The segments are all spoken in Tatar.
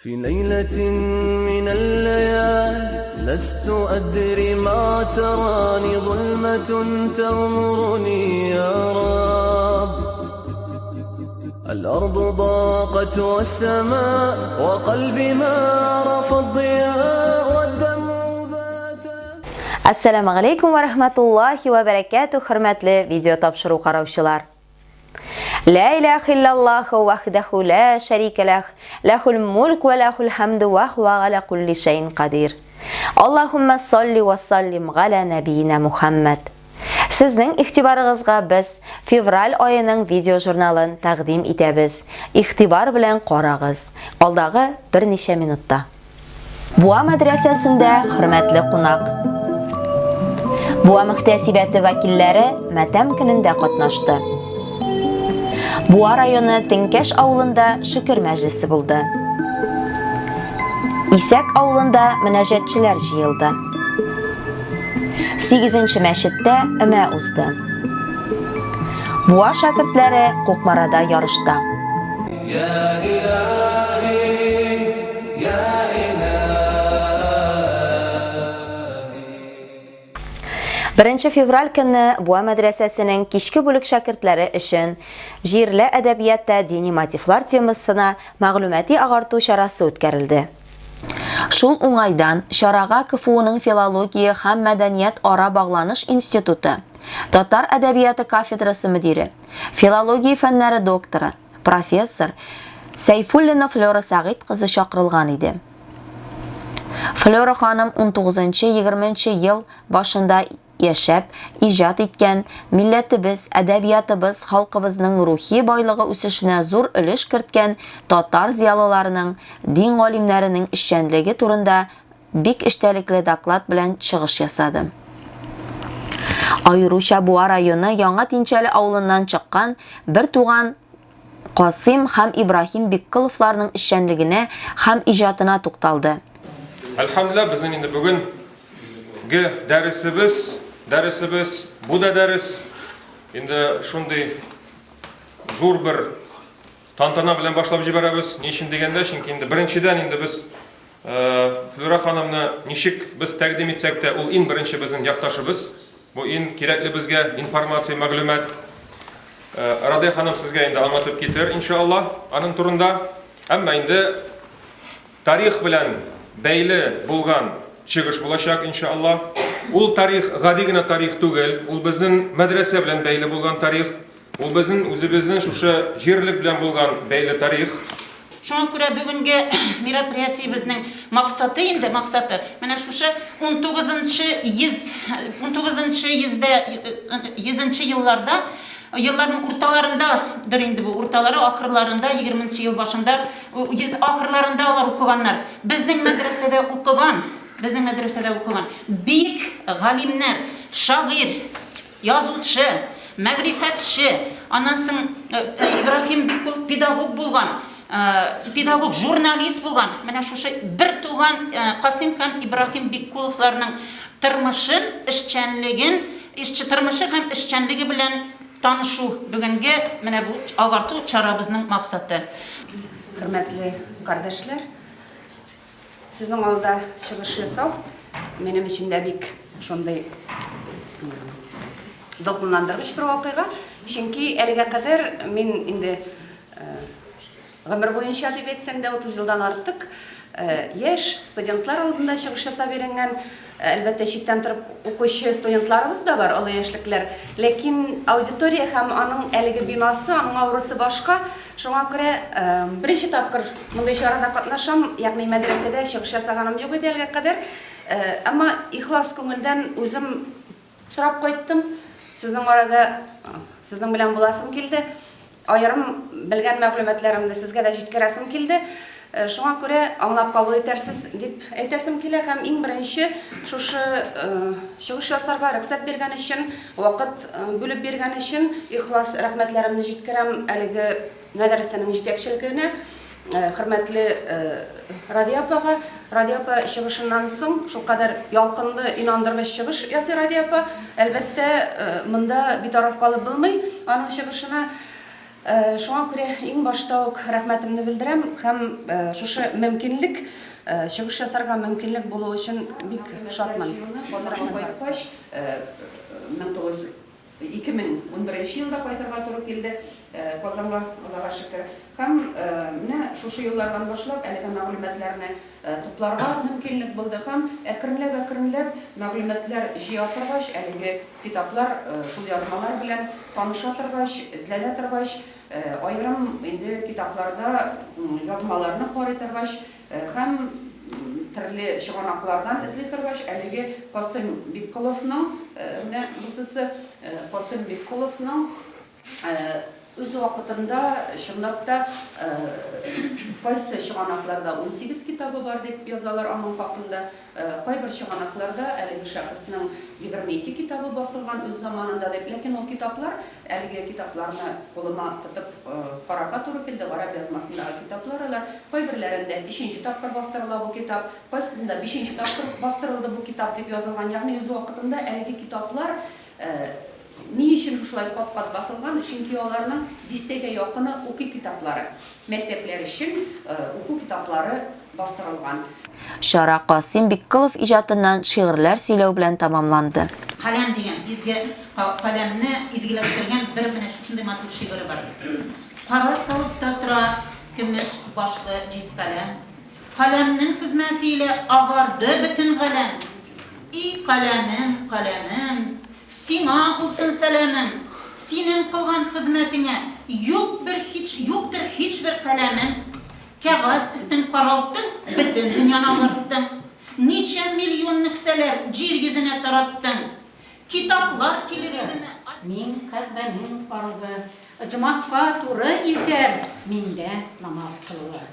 في ليلة من الليالي لست أدري ما تراني ظلمة تغمرني يا رب. الأرض ضاقت والسماء وقلبي ما عرف الضياء والدمع بات. Assalamu alaykum wa rahmatullahi wa barakatuh. Hurmatli video topshiruv qarovchilar. La ilaha illalloh wahdahu la sharika lah, lahul mulk va lahul hamdu va huwa ala kulli shay'in qadir. Allohumma solli va sallim ala nabiyina Muhammad. Sizning e'tiboringizga biz fevral oyining video jurnalini taqdim etamiz. E'tibor bilan qarag'iz. Oldag'i bir necha minutda. Buva madrasasida hurmatli qo'noq. Buva muhtasibati vakillari matam kunida qatnashdi. Buva rayoni Tinkash avulida shukr majlisi bo'ldi. Isak avulida munajotchilar yig'ildi. 8-masjidda ima uzdi. Buva shogirdlari Qo'qmarada yorishdi. يا إلهي يا Birinchi fevral kuni Buva madrasasining kechki bo'lik shogirdlari uchun Jirli adabiyotda diniy motivlar temasini ma'lumotli ag'artuv sharasi o'tkazildi. Shul o'ng'aydan Sharaga KFUning filologiya ham madaniyat ora bog'lanish instituti, Tatar adabiyoti kafedrasi mudiri, filologiya fanlari doktori, professor Sayfullina Flora Sag'id qizi chaqirilgan edi. Flora xonim 19-20-yil boshida yashab, ijod etgan millatimiz, adabiyotimiz, xalqimizning ruhiy boyligi o'sishine zo'r ulush kiritgan Tatar ziyolilarining, din olimlarining ishchanligi turida bek ishtalikli doklad bilan chiqish yasadim. Ayurusha Buva rayoni Yangi Tinchali avlidan chiqqan bir tug'an Qosim ham Ibrohim Bekkilovlarning ishchanligini ham ijodina to'xtaldi. Alhamdulillah, bizning endi bugungi darsimiz bu da dars. Endi shunday zo'r bir tantana bilan boshlab yuboramiz. Nishin deganda, chunki endi birinchidan endi biz Flora xonimni nishik biz taqdim etsak-da, ul eng birinchi bizning yaqtoshimiz. Bu eng kerakli bizga informatsiya, ma'lumot. Radiya xonim sizga endi anlatib ketar inshaalloh. Aning turunda hamma endi tarix bilan beyli bo'lgan chiqish bo'lacak inshaalloh. Ul tarix g'adigina tarix tugul, ul bizning madrasa bilan beyli bo'lgan tarix, ul bizning o'zimizning shusha yerlik bilan bo'lgan beyli tarix. Shunga ko'ra bugungi meropриятиебizning maqsadi mana shusha 19-yillarda yılların ortalarındadır indi bu, ortaları, ahırlarında, 20. yıl başında, ahırlarında olar okuganlar. Bizning medresede okugan büyük galimler, şair, yazuvchi, ma'rifatchi, anasın İbrahim Bekkulov pedagog bo'lgan, pedagog jurnalist bo'lgan. Mana shu bir tuğan Qosim ham İbrahim Bekkulovlarning turmushi, turmushi ham ishchanligi bilan tanışu bugungi mana bu ag'artuv charabizning maqsadi. Hürmetli kardeşler, sizin alda çıkış yasal, benim için de bir şunday dokulandırmış bir vakıga. Çünkü elge kadar men indi ömür boyunca adip etsem de 30 yıldan artık yaş studentlar aldığında çıkış yasa verilgen elbette çitten turib o'quvchi studentlarimiz da var, ulu yaşlıklar. Lekin auditoriya ham onun elgi binası, onun avrosi başka. Şuna göre birinci tapkır bunday şarada qatnaşam, yani medresede çıkış yasaganım yok edi elge kadar. Ama ihlas ko'ngildan o'zim so'rab qo'ydim. Sizning orada sizning bilan bo'lasim keldi. Ayrim bilgan ma'lumotlarimni sizga da yetkazim keldi. Şuna göre anlap kabul edersiz deb aytasim kelar ham eng birinchi shusha chiqish yasarga ruxsat bergani uchun, vaqt bo'lib bergani uchun ixlos rahmatlarimni yetkaram haligi madrasaning yetakchiligine, hurmatli Radiya opaga. Radiya opa chiqishidan so'ng shu qadar yolqinli, inandırgıch chiqish yasay Radiya opa. Albatta bunda betaraf qolib bo'lmay, uning chiqishini Шуңа күрә иң башта ук рәхмәтемне белдерәм һәм шушы мөмкинлек чыгыш ясарга мөмкинлек булу өчен бик шатмын. Базарга кайткач 2011 елда кайтырга туры килде. Казанга, Аллага шөкер. Һәм менә шушы еллардан башлап әлеге мәгълүматларны тупларга мөмкинлек булды һәм әкренләп мәгълүматлар җыя торгач, әлеге китаплар, шул язмалар белән таныша торгач, эзләнә торгач, айрым инде китапларда язмаларны карый торгач һәм төрле чыганаклардан эзли торгач, әлеге Касым Биккуловның, менә бусысы Касым Биккуловның үз вакытында чынлап та кайсы чыганакларда 18 китабы бар дип язалар аның хакында, кайбер чыганакларда әлеге шәхеснең 22 китабы басылган үз заманында дип, ләкин ул китаплар, әлеге китапларны кулыма тотып карарга туры килде, араб язмасындагы китаплар алар, кайберләрендә 5нче тапкыр бастырыла бу китап, кайсында 5нче тапкыр бастырылды бу китап дип язылган, ягъни үз вакытында әлеге китаплар ни өчен шулай кат-кат басылган? Чөнки аларның 50гә якыны укый китаплары, мәктәпләр өчен уку китаплары бастырылган. Шара Касым Биккулов иҗатыннан шигырьләр сөйләү белән тамамланды. Каләм дигән изге каләмне изгеләштергән бер менә шундый матур шигыре бар. Кара савытта тора көмеш башлы җиз каләм. Каләмнең хезмәте илә агарды бөтен галәм. И каләмем, каләмем, сиңа булсын сәламем. Синең кылган хезмәтеңә юктыр һичбер каләмем. Кәгазь өстен каралттың, бөтен дөньяны агырттың. Ничә миллион нәксәләр җир йөзенә тараттың. Китаплар килер идеме? Мин кәлбәнең фаргы, җмахка туры илтәр, миндә намаз кылыр.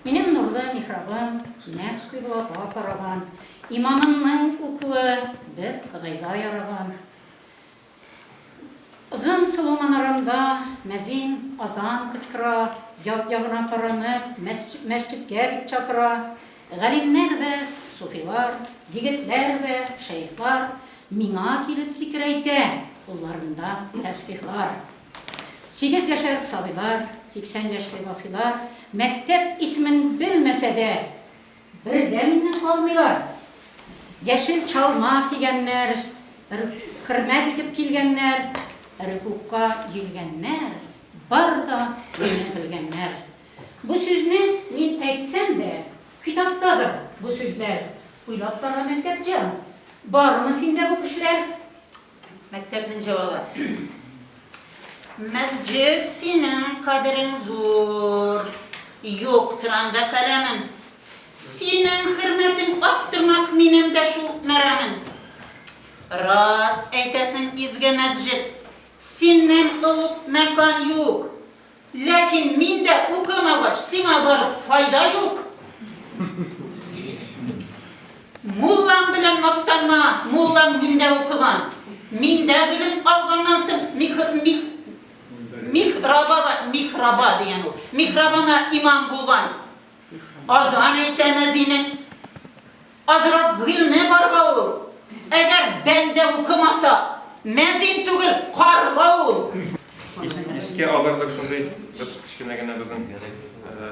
Минем нурлы михрабым, нәфс кыйлыга караган, имамымның укуы бер Худайга яраган. Озын сылу манарында мәзин азан кычкыра, як-ягына каранып, мәсҗидкә дип чакыра. Галимнәр вә суфилар, егетләр вә шәйхлар миңа килеп сикрәйтә, кулларында тәсбихлар. 8 яшьләр сабыйлар, 80 яшьлек васыйлар, мәктәп исмен белмәсә дә, бердә миннән калмыйлар. Яшел чалма кигәннәр, хөрмәт итеп килгәннәр, рукка йөргәннәр, бар да мине белгәннәр. Бу сүзне мин әйтсәм дә, китаптадыр бу сүзләр. Уйлап тора мәктәпче. Бармы синдә бу кешеләр? Мәктәпнең җавабы. Мәсҗид синең кадерең зур, юктыр анда каләмем. Синең хөрмәтең аттырмак минем дә шул мәрәмем. Раз әйтәсең изге мәсҗид, синнән улуг мәкан юк. Ләкин миндә укымагач сиңа барып файда юк. Муллаң белән мактанма, муллаң миндә укыган. Миндә белем алганнан соң михраба дигән ул. Михрабана имам булган. Азан әйтә мәзинең. Азрак гыйльме барга ул. Әгәр бәндә укымаса, мәзин түгел, карга ул. Иске алырлык шундый бер кичкенә генә безнең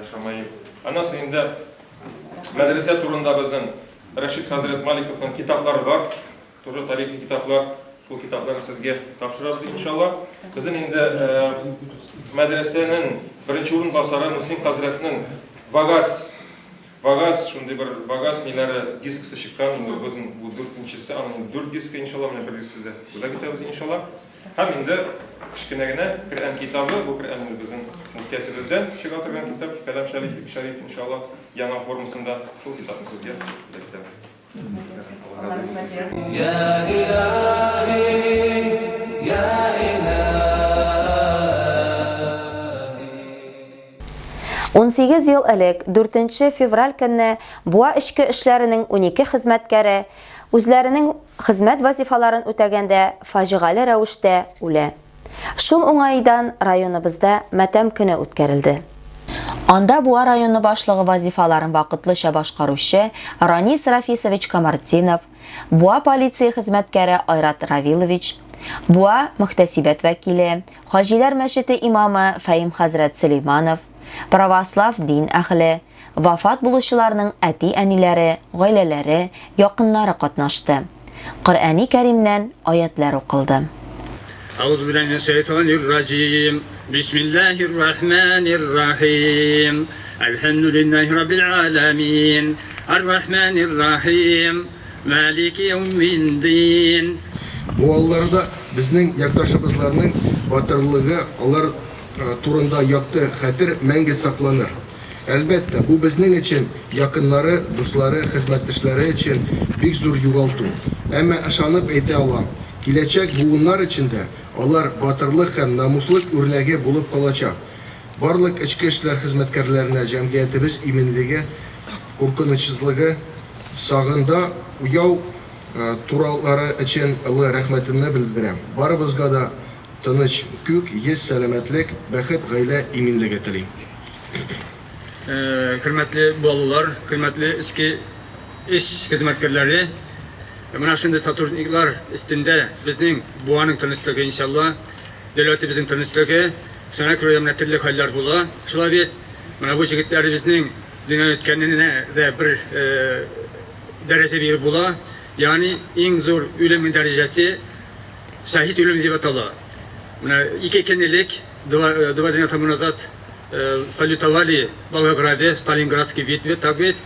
Шамаев. Анасы инде мәдрәсә турында безнең Рашид хәзрәт Маликовның китаплары бар. Тоже тарихи китаплар. Шул китапларны сезгә тапшырабыз иншалла. Безнең инде мәдрәсәнең беренче урынбасары Муслим хәзрәтнең Вагаз шундый бер Вагаз ниләре дискысы чыккан. Инде безнең бу 4-нчесе, аның 4 диска иншалла менә бер дискәдә. Була китабыз иншалла. Һәм инде кичкенә генә Коръән китабы, бу Коръән безнең мөхтәтибездән чыга торган китап, Калам Шәриф иншалла яңа формасында шул китапны сезгә бирәбез. يا إلهي يا إلهي 18 ел элек 4 февраль көнне Буа эчке эшләренең 12 хезмәткәре үзләренең хезмәт вазифаларын үтәгәндә фаҗигале рәвештә үлә. Шул уңайдан районыбызда матәм көне үткәрелде. Анда Буа районы башлыгы вазифаларын вакытлыча башкаручы Ранис Рафисович Камардинов, Буа полиция хезмәткәре Айрат Равилович, Буа мөхтәсибәт вәкиле, Хаҗилар мәчете имамы Фаим хәзрәт Сөлейманов, православ дин әһле, вафат булучыларның әти-әниләре, гаиләләре, якыннары катнашты. Коръәни Кәримнән аятлар укылды. أعوذ بالله من الشيطان الرجيم بسم الله الرحمن الرحيم الحمد لله رب العالمين الرحمن الرحيم مالك يوم الدين. Bu allarda bizning yurtdoshimizlarning batırlığı, onlar turunda yaktı xatir мәңгі saklanır. Әлбәттә, bu bizning için yakınları, dostları, hizmetçileri için bik zor югалту. Әмма ышанып әйтә алам, киләчәк буыннар içinde алар батырлык һәм намуслык үрнәге булып калачак. Барлык içki эшләр хезмәткәрләренә җәмгыятебез иминлеге, куркынычсызлыгы сагында уяу туралары için ылы рәхмәтемне белдерәм. Барыбызга да тыныч күк, ес сәламәтлек, бәхет, гаилә иминлеге телим. Hürmetli bolular, hürmetli iş hizmetkarları, buna şimdi Satürn'ler üstünde bizning buanın tanışlığı inşallah, devletimizin tanışlığı, sana kuruyamına türlü haller bula. Şula bir, buna bu çocukları bizning dünya kendine de bir derece bir bula. Yani en zor ölümün derecesi şahit ölüm diye batala. Buna iki kendilik, два дня тому назад салютовали в Волгограде, Сталинградской битве, так ведь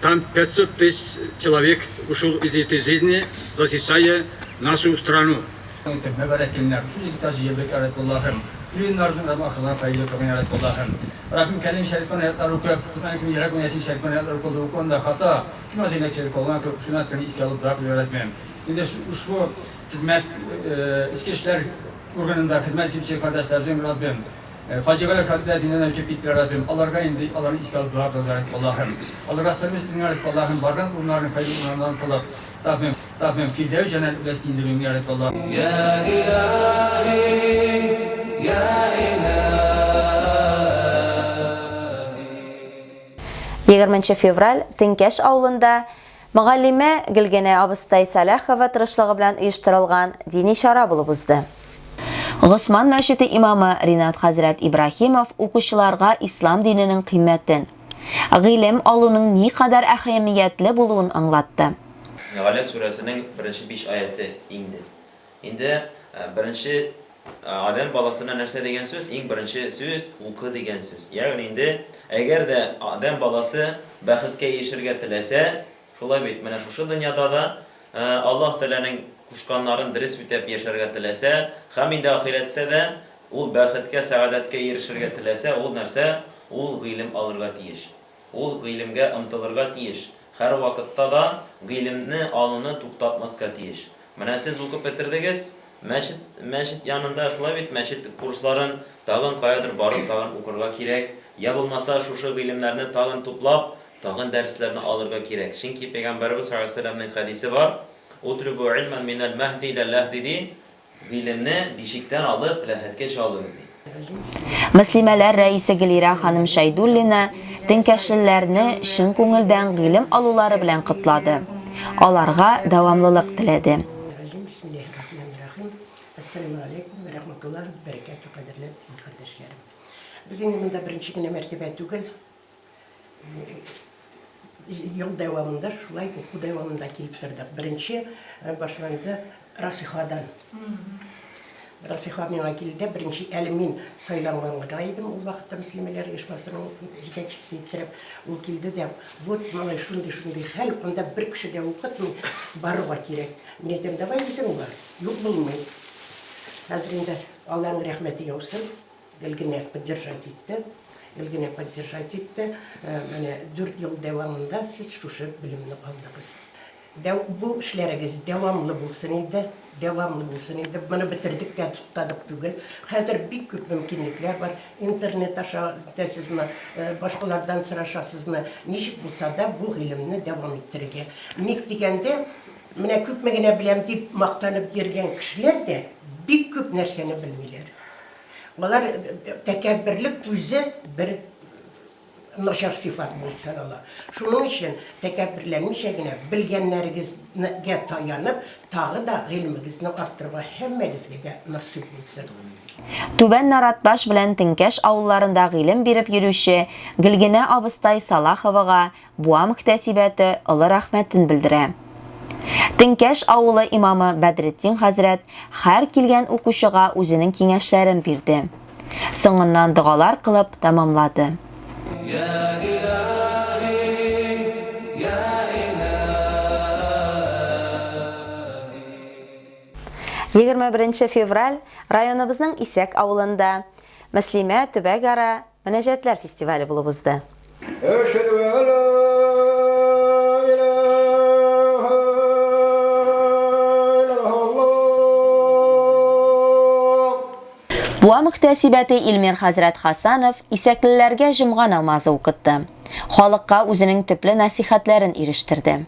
там 500 тысяч человек ушел из этой жизни, защищая нашу страну. Rabbim kelim şeriften ayetler okuyup, Kur'an-ı Yarakun Yasin şeriften ayetler okudu, bu konuda hata, kim azeynek şerif olan, şunat kani iski alıp bırakıp öğretmeyim. Şimdi şu hizmet, içki işler organında hizmet kimse kardeşlerim Rabbim, facialar kadar dinlenen ülke bitti Rabbim, Allah'a indi, Allah'ın iski alıp bırakıp Allah'ım. Allah rastlarımız dinlenerek Allah'ım, bardan bunların hayırlı bunlardan kalıp, Rabbim fidev cennet ülesi indirin yarek Allah'ım. Ya ilahi, ya ilahi. 20 февраль Тенкәш авылында Мөгаллимә Гөлгенә абыстай Салахова тырышлыгы белән оештырылган дини чара булып узды. Госман мәчете имамы Ринат хәзрәт Ибраһимов укучыларга ислам диненең кыйммәтен, гыйлем алуның ни кадәр әһәмиятле булуын аңлатты. Alaq surəsinin 1-5 ayəti indi. İndi birinci Adem balasına нәрсә дигән сүз, иң беренче сүз укы дигән сүз. Ягъни инде әгәр дә Адем баласы бәхеткә ирешергә теләсә, шулай бит, менә шушы дөньяда да Аллаһ Тәгаләнең кушканнарын дөрес үтәп яшәргә теләсә, һәм инде ахирәттә дә ул бәхеткә, сәгадәткә ирешергә теләсә, ул нәрсә? Ул гыйлем алырга тиеш. Ул гыйлемгә омтылырга тиеш. Һәр вакытта да гыйлемне алуны туктатмаска тиеш. Менә сез укып бетердегез, мәчет янында шулай бит, мәчет курсларын тагын каядыр барып тагын укырга кирәк. Я булмаса шушы гыйлемнәрне тагын туплап, тагын дәресләрне алырга кирәк. Чөнки Пәйгамбәрбез саллаллаһу алейһи ва сәлламның хәдисе бар. Утрубу илман минал махди ила лахди. Гыйлемне дишиктән алып ләхәткә чалыгыз ди. Мөслимәләр рәисе Гөлира ханым Шәйдуллина тенкәшлеләрне чын күңелдән гыйлем алулары белән котлады. Аларга дәвамлылык теләде. Assalamu alaikum ve rahmetullah ve berekatuhu kaderli kardeşlerim. Bizim yanında birinci güne mertebe tügül, yol devamında, şulay oku devamında kilittirdik. Birinci başlandı Rasihadan. Rasiha mevakilde birinci elimin saylanğanğıraydım. O vakitte Müslümanlar Eşbası'nın yetekçisi ettirip, o kildi de, vot malay şundi hal, onda bir kişi de okutmu, barığa gerek. Ne dem, davay bizim var, yok bulmayın. Hazırında Allah'ın rahmeti olsun, ilgine поддержать etti. Yani 4 yıl devamında siz şu bilimini aldınız. Bu işleriniz devamlı bulsun idi. Bunu bitirdik de tutladık tügül. Hazır bir küp mümkünlükler var. İnternet aşağıdasız mı, başkalardan sıraşasız mı, nişik bulsa da bu ilimini devam ettirge. Nik degende, mine küpmegine bilem deyip maqtanıp yergen kişiler de bir küp nerseni bilmiyorlar. Onlar tekebbirlik yüzü bir начар sifat bulsan Allah. Şunun için tekəbbürlənmişə gənə bilgənlərinizə tayanıb, tağı da ilminizni arttırma həmmənizə nasip bulsun. Түбән Наратбаш белән Теңкәш авылларында гыйлем биреп йөрүче Гөлгенә абыстай Салаховага буа мөхтәсибәте олы рәхмәтен белдерә. Теңкәш авылы имамы Бәдретдин хәзрәт һәр килгән укучыга үзенең киңәшләрен бирде. Соңыннан дугалар кылып тәмамлады. 21 февраль районыбызның Исәк авылында Мөслимә төбәк-ара мөнәҗәтләр фестивале булып узды. Буа мөхтәсибәте Илмир хәзрәт Хасанов исәклеләргә җомга намазы укытты. Халыкка үзенең төпле насихатларын ирештерде.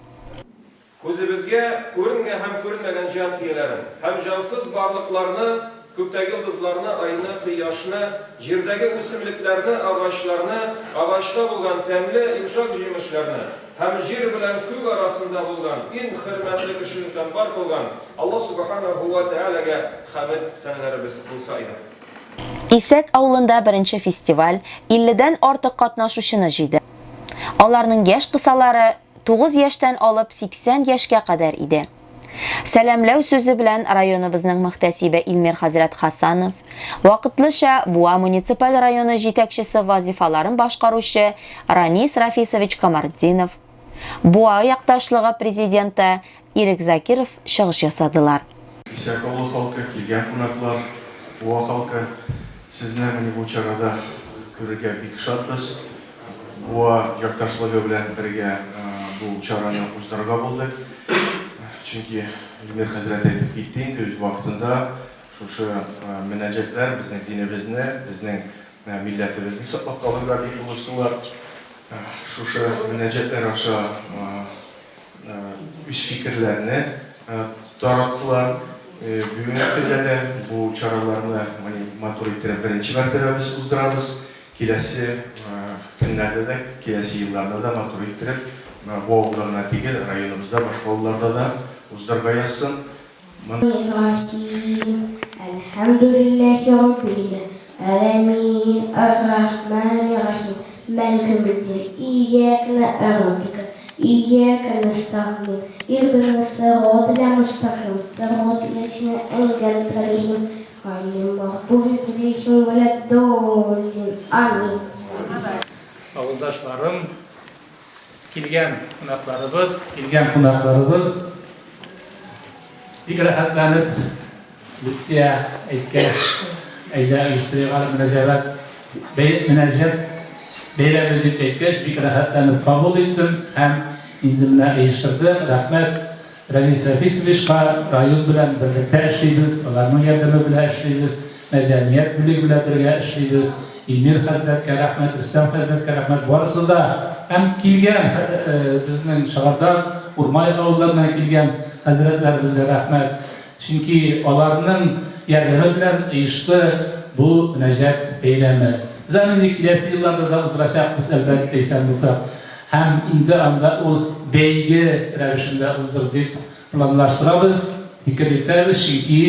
Күзебезгә күренгән һәм күренмәгән җан кияләрен, һәм җансыз барлыкларны, күктәге йолдызларны, айны, кояшны, җирдәге үсемлекләрне, агачта булган тәмле, йомшак җимешләрне, һәм җир белән күк арасында булган иң хөрмәтле кешелектән бар кылган Аллаһ субханаһу ва тәгаләгә хәмд сәнәләребез булса иде. Исәк авылында беренче фестиваль 50дән артык катнашучыны җыйды. Аларның яшь кысалары 9 яшьтән алып 80 яшькә кадәр иде. Сәламләү сүзе белән районыбызның мөхтәсибе Илмир хәзрәт Хасанов, вакытлыча Буа муниципаль районы җитәкчесе вазифаларын башкаручы Ранис Рафисович Камардинов, Буа якташлыгы президенты Ирек Закиров чыгыш ясадылар. Исәк авылы халкы, килгән кунаклар, Буа халкы, сезне бу чарада күрергә бик шатбыз. Буа якташлыгы белән бергә бу чараны уздырырга булдык. Чөнки Илмир хәзрәт әйтеп китте инде үз вакытында шушы мөнәҗәтләр безнең динебезне, безнең милләтебезне саклап калырга дип булыштылар. Шушы мөнәҗәтләр аша үз фикерләрне тараттылар. Бүгенге көндә дә бу чараларны матур иттереп беренче мәртәбә без уздырабыз. Киләсе көннәрдә дә, киләсе елларда да матур иттереп bu avlarına değil, rayonumuzda, başka avlarda da uzdurga yazsın. Elhamdülillahi Rabbil Alemin, Ar-Rahmanir-Rahim, Malik-Yawmiddin, İyyâke na'budu, İyyâke nestaîn, İhdinas-sirâtal mustaqîm, sirâtal lezîne en'amta aleyhim, ghayril mağdûbi aleyhim veleddâllîn. Amin. Авылдашларым, Kilgen kunaklarımız bir rəxətlənib Lütsiyə etkəş eylə uyuşturuqalı münəcət beylə bildik etkəş bir rəxətlənib qabul etdim. Həm indimlə uyuşturdım. Rəhmət Rənis Rəfisovişqa rayon bilən birlikdə işləyimiz, onların yardımı bilən işləyimiz, mədəniyyət birliyi bilən birgə işləyimiz. İlmir Həzrətə rəhmət, Rüstəm Həzrətə rəhmət. Bu arasında həm kilgən bizning şəhərdən, Urmay avullarından kilgən Həzrətlərimizə rəhmət. Çünki onların yardımı bilən uyuştu bu münəcət beylemi. Biz indi kilesi yıllarda da uğraşaqmız əlbəttə deysən olsa. Həm indi anda o beygi rəvişində uzdur deyib planlaşdırabız, fikir etəriz. Çünki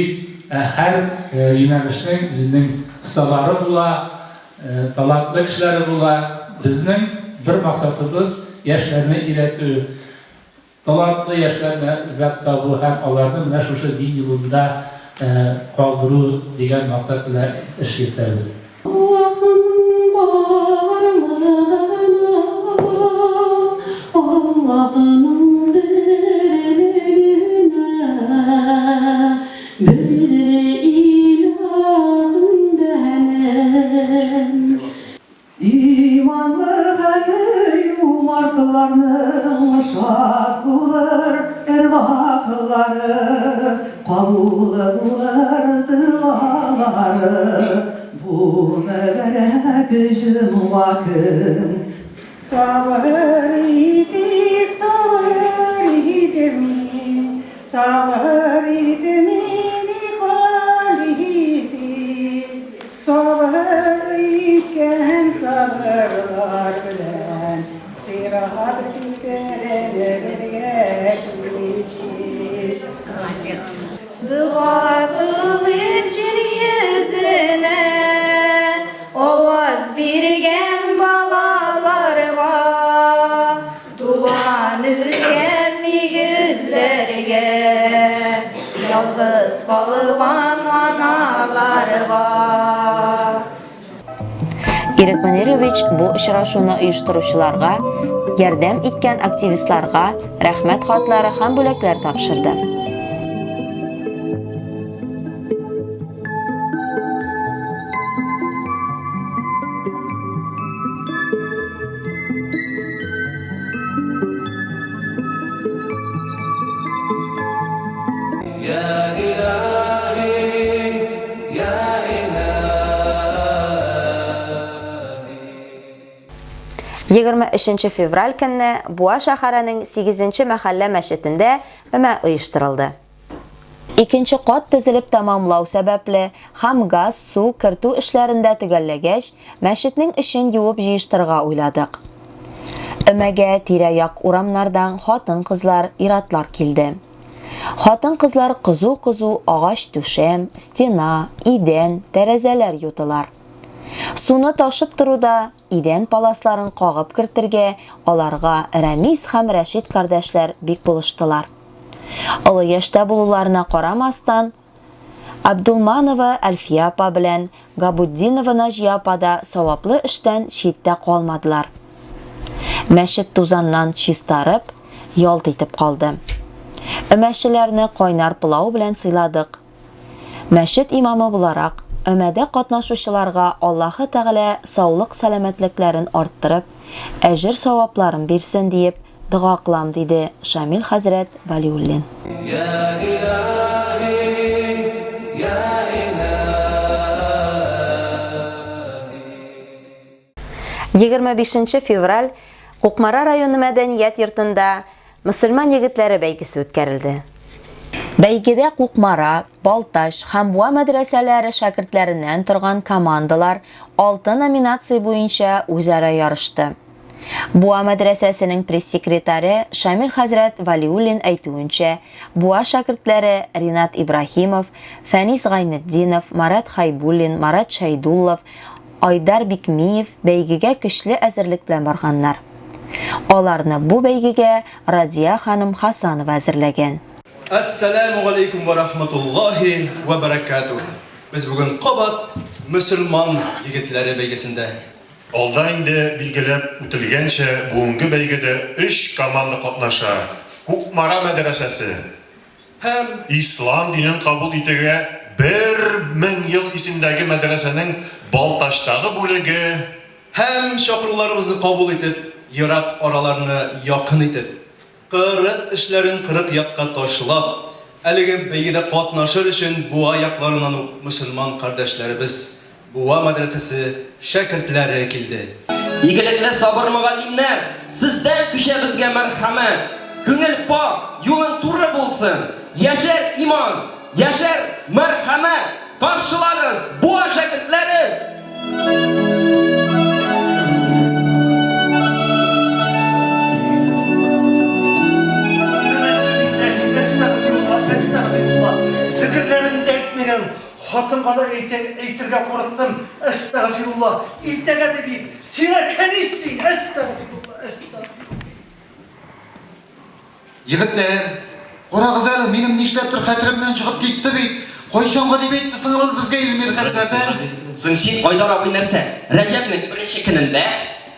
hər yönəlişinin bizning ustaları bula, talaqlı kişiləri bula, bizning bir maqsadımız yaşlarını iletü. Talaqlı yaşlarını izlep tabu hem onlarını məşhuşu din yolunda qaldırı degen maqsadla iş yeteriz. Allah'ın birliğine bir ilahın benim. İmanlı yumarklarının şad bulur ervahları, kabul bulur duaları. Bu mübarek cumvakın sabır idik, sabır idimin, sabır idimin ikbal idik, sabır iken sabırlar bile Dua kılıp yeryüzüne Ovaz birgen balalarga Duan üzgen nigizlerge Yalgız kalıban analarga Ирек Манирович бу очрашуны оештыручыларга, ярдәм иткән активистларга рәхмәт хатлары һәм бүләкләр тапшырды. يا إلهي يا إلهي 23 февраль көнне Буа шәһәренең 8-нче мәхәллә мәчетендә өмә оештырылды. Икенче кат төзелеп тамамлау сәбәпле һәм газ, су кертү эшләрендә төгәлләгәч, мәчетнең эшен юып җыештырырга уйладык. Өмәгә тирә-як урамнардан хатын-кызлар, иратлар килде. Хатын-кызлар кызу-кызу агач түшәм, стена, идән, тәрәзәләр ютылар. Суны ташып торуда идән паласларын кагып кертергә аларга Рәмис һәм Рәшид кардәшләр бик булыштылар. Олы яшьтә булуларына карамастан, Абдулманова Әлфия апа белән Габуддинова Наҗия апа да саваплы эштән читтә калмадылар. Мәчет тузаннан чистарып, ялт итеп калды. Өмәчеләрне кайнар пылау белән сыйладык. Мәчет имамы буларак, өмәдә катнашучыларга Аллаһы Тәгалә саулык сәламәтлекләрен арттырып, әҗер савапларын бирсен диеп дуа кылам диде Шамил хәзрәт Валиуллин. يا إلهي يا إلهي 25 февраль Кукмара районы мәдәният йортында мөселман егетләре бәйгесе үткәрелде. Бәйгедә Кукмара, Балташ һәм Буа мәдрәсәләре шәкертләреннән торган командалар 6 номинация буенча үзара ярышты. Буа мәдрәсәсенең пресс-секретаре Шамил хәзрәт Валиуллин әйтүенчә, Буа шәкертләре Ринат Ибрахимов, Фәнис Гайнетдинов, Марат Хайбуллин, Марат Шайдуллов, Айдар Бикмиев бәйгегә көчле әзерлек белән барганнар. Аларны бу бәйгегә Радия ханым Хасанова әзерләгән. Ассаламу алейкум ва рахматуллахи ва баракатух. Без бүген кабат мөселман егетләре бәйгесендә. Алда инде билгеләп үтелгәнчә, бүгенге бәйгедә 3 команда катнаша. Кукмара мәдрәсәсе һәм ислам динен кабул итүгә 1000 ел исемдәге мәдрәсәнең Балташтагы бүлеге һәм шакыруларыбызны кабул итеп, ерак араларны якын итеп, кырык эшләрен кырык якка ташлап, әлеге бәйгедә катнашыр өчен Буа якларыннан ук мөселман кардәшләребез Буа мәдрәсәсе шәкертләре килде. Игелекле сабыр мөгаллимнәр, сездән күчәбезгә мәрхәмәт. Күңел пак, юлың туры булсын. Яшәр иман, яшәр мәрхәмәт. Каршылагыз Буа шәкертләре. Зикрләрендә әйтмәгән хатын-кызлар әйтергә курыктым. Әстәгъфируллах. Иртәгә дә бит сиңа кәнисти. Әстәгъфируллах. Егетләр, карагыз әле, минем нишләп тор хәтеремнән чыгып китте бит. Кайчанга дип әйтте ул безгә Илмир хәтерләтә. Соң син Айдар абый нәрсә? Рәҗәпнең 1-нче көнендә,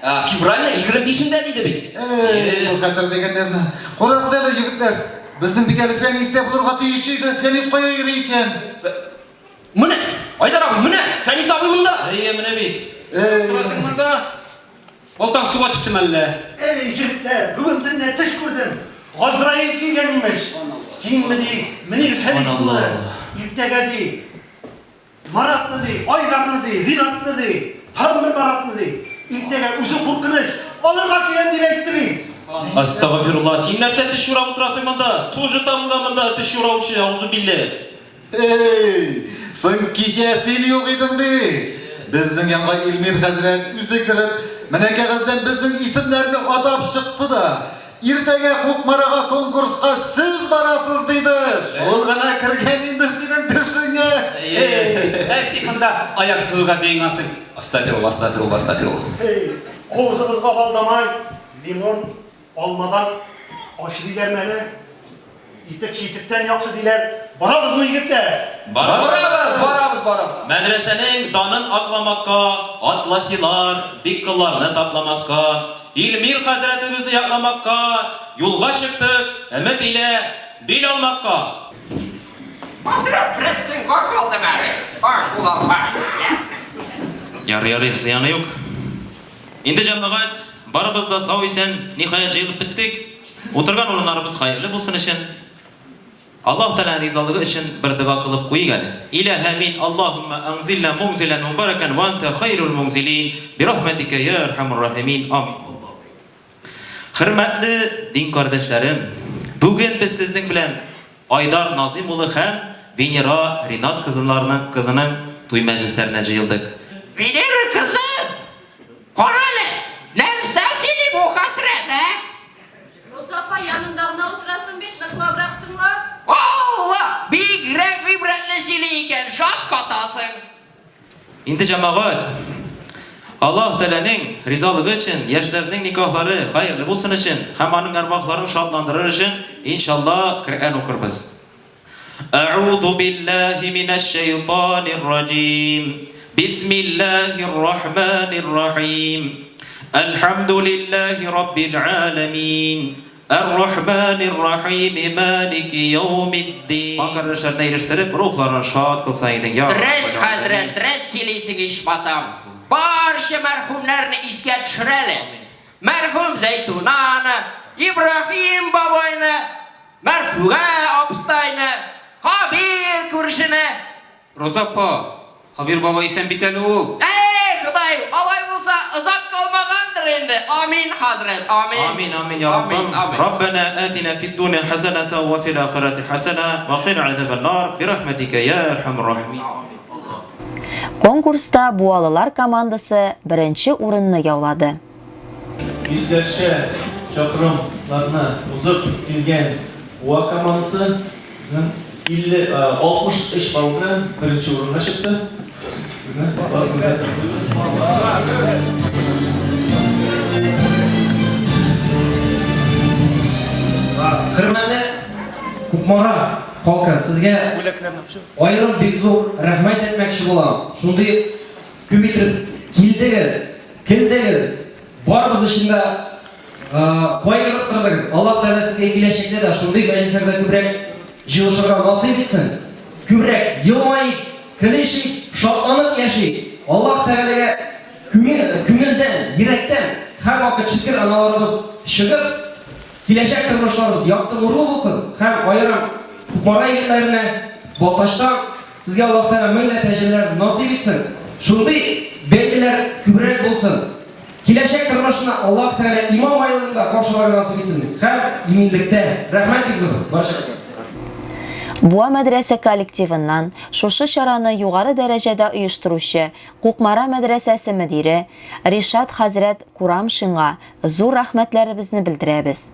февральнең 25-ндә диде бит. Бу хәтер дигәннәрне. Карагыз әле, егетләр. Безнең бит әле Фәнистә булырга тиеш иде. Фәнис кая йөри икән? Менә, Айдар абый, менә, Фәнис абый монда. Менә бит. Турасың монда. Балтан суга төштем әллә. Егетләр, бүген төнлә төш күрдем. Газраил килгән имеш. Синме ди, менә Фәнисне. Иртәгә ди. Маратны ди, Айдарны ди, Ринатны ди, һәммә Маратны ди. Иртәгә үзе куркыныч. Алырга килгән дип әйтте бит. Астагфируллах. Син нәрсә төш урап утырасың монда? Тоже тамга монда төш ураучы, аузы билле. Соң кичә син юк идең бит. Безнең янга Илмир хәзрәт үзе киреп, менә кәгазьдән безнең исемнәрне атап чыкты да. Иртәгә Кукмарага конкурска сез барасыз диде. Ул гына кергән инде синең төшеңә. Сикында аяк суыга җыйгансың. Астагфирулла, астагфирулла, астагфирулла. Ковзыгызга балдамай, лимон, алмадан аш диләр мәне. Итек читектән яхшы диләр. Барабызмы егетләр? Барабыз. Мәдрәсәнең данын акламакка, атласилар, бик кылларны тапламаска, Илмир хәзрәтебезне якламакка, юлга чыктык, өмет илә бил алмакка. Хәзрәт прессын калды мәре. Аш булалма. Ярый, зыяны юк. Инде җәмәгать, барыбыз да сау исән, ниһаят җыелып биттек. Утырган урыннарыбыз хәерле булсын өчен. Allah Teala rızalығы için bir dua kılıp koyu geldi. İlahi min Allahümme anzilna munzilen mübareken ve ente hayrul munzilin bi rahmetike ya erhamur rahimin. Amin. Hürmetli din kardeşlerim, bugün biz sizin bilen Aydar Nazim ulu hem Venera Rinat kızının toy meclislerine jıyıldık. Venera kızı? Koralı, nersesini bu hasret he? Rozapa yanındağına oturasın bir tıkla bıraktınlar. Allah! Bigrek vibretleşiliyken şak katasın. İndi cemaat, Allah Teala'nın rızalığı için, yaşlarının nikahları hayırlı bulsun için, hem anın armağlarını şadlandırır için inşallah Kur'an okuruz. Eûzu billahi mineşşeytanirracim. Bismillahirrahmanirrahim. Elhamdülillahi Rabbil alemin. Er-Rahmanir-Rahim Maliki Yevmiddin. Kardeşlerine eriştirip ruhlarını şad kılsaydın ya. Dres Hazret, dres silisi geçmesem. Barşı merhumlarını iske düşürelim. Merhum Zeytunanı, İbrahim babayını, Merfuga abstayını, Kabir kurşunu. Rozapa, Kabir babayı sen biteli ol. Kudayım, alay bulsa uzak kalmağandır indi. Amin Hazret, amin. Amin amin ya Rabbim. Rabbena atina fid dunya hasenata ve fil ahireti hasena ve qina azaben nar bi rahmetike ya erhamur rahimin. Konkursta Bualılar komandası birinci урынны yauladı. Yüzlerce çakırımlarına uzak ilgen Buğa komandası 63 bal bilan birinci o'ringa chiqdi. Hürmetli Kukmara halkı sizge ayrım bek zo'r rahmat etmoqchi bo'laman. Shunday ko'paytirib keldingiz. Barimiz ishinde qo'yib turdingiz. Alloh taolo sizga kelajakda da shunday majlislarda ko'proq jilishga nasib etsin. Ko'proq yilmayib, kulishib, shodlanib yashayib. Alloh taolaga ko'ngildan, yurakdan har vaqt shukr analarimiz shug'ib Gelecek turmuşlarımız yaptığı nurlu olsun. Hem ayıran Kukmara yigitlerine Baltaş'tan sizge Allah Teala minnet ecirler nasip etsin. Şunday belgeler kübrek olsun. Gelecek turmuşuna Allah Teala imam aylığında koşuları nasip etsin. Hem iminlikte. Rahmet bizim. Başarılı. Буа мәдрәсә коллективыннан шушы чараны югары дәрәҗәдә оештыручы Кукмара мәдрәсәсе мөдире Ришат хәзрәт Курамшинга зур рәхмәтләребезне белдерәбез.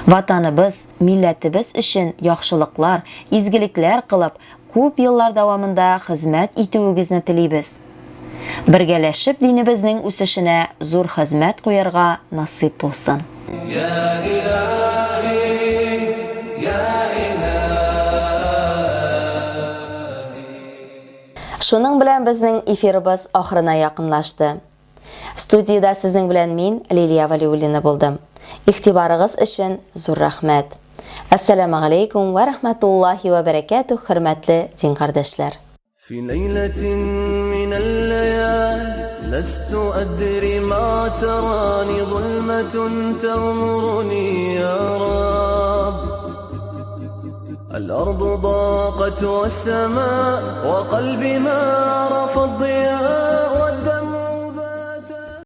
Ватаныбыз, милләтебез өчен яхшылыклар, изгелекләр кылып, күп еллар дәвамында хезмәт итүегезне телибез. Бергәләшеп динебезнең үсешенә зур хезмәт куярга насип булсын. Шуның белән безнең эфирыбыз ахырына якынлашты. Студиядә сезнең белән мин, Лилия Валиуллина булдым. Игътибарыгыз өчен зур рәхмәт. Ассаламу алейкум ва рахматуллахи ва баракатух, хөрмәтле дин кардәшләр. في ليلة من الليالي لست أدري ما تراني ظلمة تغمرني يا رب الأرض ضاقت والسماء وقلبي ما عرف الضياء